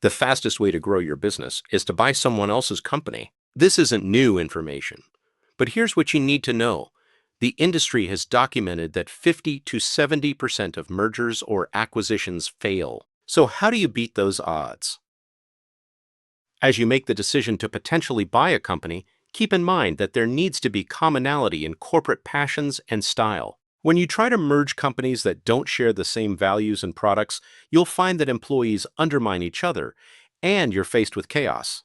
The fastest way to grow your business is to buy someone else's company. This isn't new information, but here's what you need to know. The industry has documented that 50 to 70% of mergers or acquisitions fail. So how do you beat those odds? As you make the decision to potentially buy a company, keep in mind that there needs to be commonality in corporate passions and style. When you try to merge companies that don't share the same values and products, you'll find that employees undermine each other, and you're faced with chaos.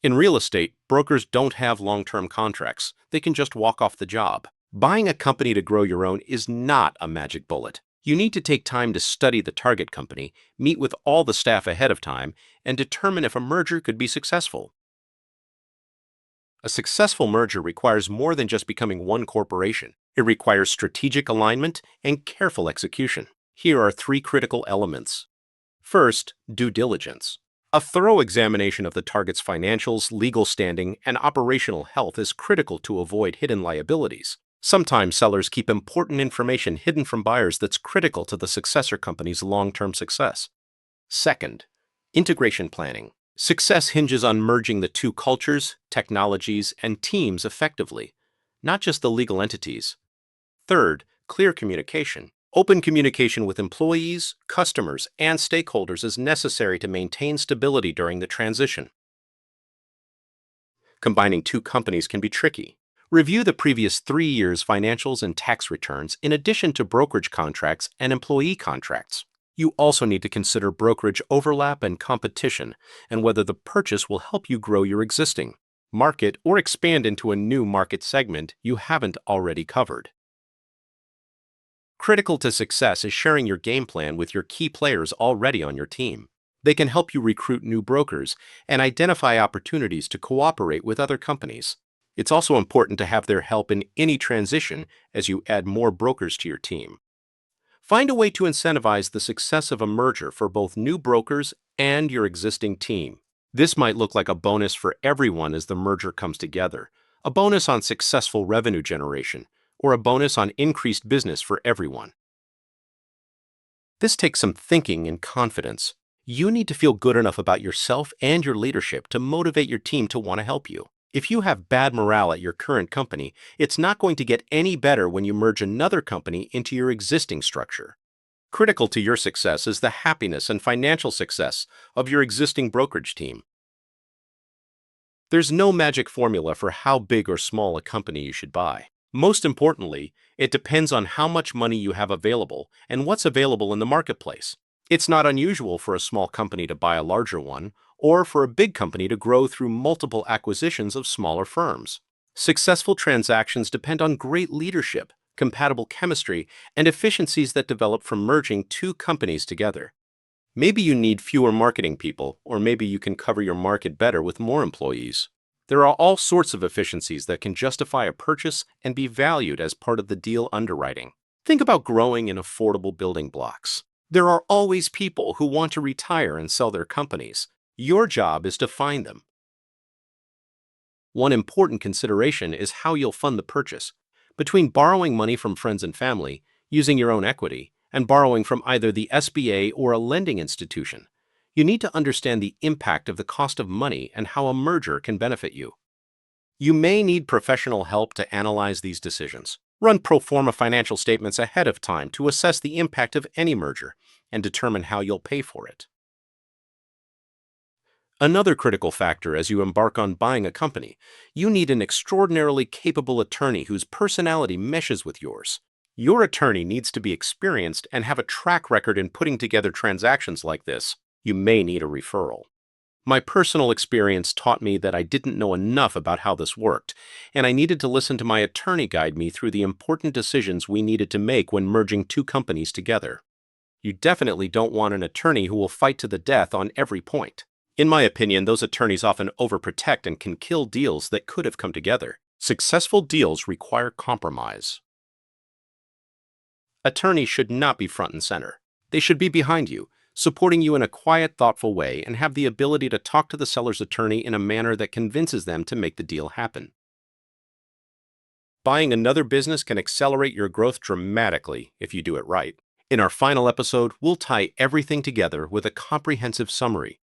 In real estate, brokers don't have long-term contracts. They can just walk off the job. Buying a company to grow your own is not a magic bullet. You need to take time to study the target company, meet with all the staff ahead of time, and determine if a merger could be successful. A successful merger requires more than just becoming one corporation. It requires strategic alignment and careful execution. Here are three critical elements. First, due diligence. A thorough examination of the target's financials, legal standing, and operational health is critical to avoid hidden liabilities. Sometimes sellers keep important information hidden from buyers that's critical to the successor company's long-term success. Second, integration planning. Success hinges on merging the two cultures, technologies, and teams effectively, not just the legal entities. Third, clear communication. Open communication with employees, customers, and stakeholders is necessary to maintain stability during the transition. Combining two companies can be tricky. Review the previous 3 years' financials and tax returns in addition to brokerage contracts and employee contracts. You also need to consider brokerage overlap and competition, and whether the purchase will help you grow your existing market or expand into a new market segment you haven't already covered. Critical to success is sharing your game plan with your key players already on your team. They can help you recruit new brokers and identify opportunities to cooperate with other companies. It's also important to have their help in any transition as you add more brokers to your team. Find a way to incentivize the success of a merger for both new brokers and your existing team. This might look like a bonus for everyone as the merger comes together, a bonus on successful revenue generation, or a bonus on increased business for everyone. This takes some thinking and confidence. You need to feel good enough about yourself and your leadership to motivate your team to want to help you. If you have bad morale at your current company, it's not going to get any better when you merge another company into your existing structure. Critical to your success is the happiness and financial success of your existing brokerage team. There's no magic formula for how big or small a company you should buy. Most importantly, it depends on how much money you have available and what's available in the marketplace. It's not unusual for a small company to buy a larger one, or for a big company to grow through multiple acquisitions of smaller firms. Successful transactions depend on great leadership, compatible chemistry, and efficiencies that develop from merging two companies together. Maybe you need fewer marketing people, or maybe you can cover your market better with more employees. There are all sorts of efficiencies that can justify a purchase and be valued as part of the deal underwriting. Think about growing in affordable building blocks. There are always people who want to retire and sell their companies. Your job is to find them. One important consideration is how you'll fund the purchase. Between borrowing money from friends and family, using your own equity, and borrowing from either the SBA or a lending institution, you need to understand the impact of the cost of money and how a merger can benefit you. You may need professional help to analyze these decisions. Run pro forma financial statements ahead of time to assess the impact of any merger and determine how you'll pay for it. Another critical factor as you embark on buying a company, you need an extraordinarily capable attorney whose personality meshes with yours. Your attorney needs to be experienced and have a track record in putting together transactions like this. You may need a referral. My personal experience taught me that I didn't know enough about how this worked, and I needed to listen to my attorney guide me through the important decisions we needed to make when merging two companies together. You definitely don't want an attorney who will fight to the death on every point. In my opinion, those attorneys often overprotect and can kill deals that could have come together. Successful deals require compromise. Attorneys should not be front and center. They should be behind you, supporting you in a quiet, thoughtful way, and have the ability to talk to the seller's attorney in a manner that convinces them to make the deal happen. Buying another business can accelerate your growth dramatically if you do it right. In our final episode, we'll tie everything together with a comprehensive summary,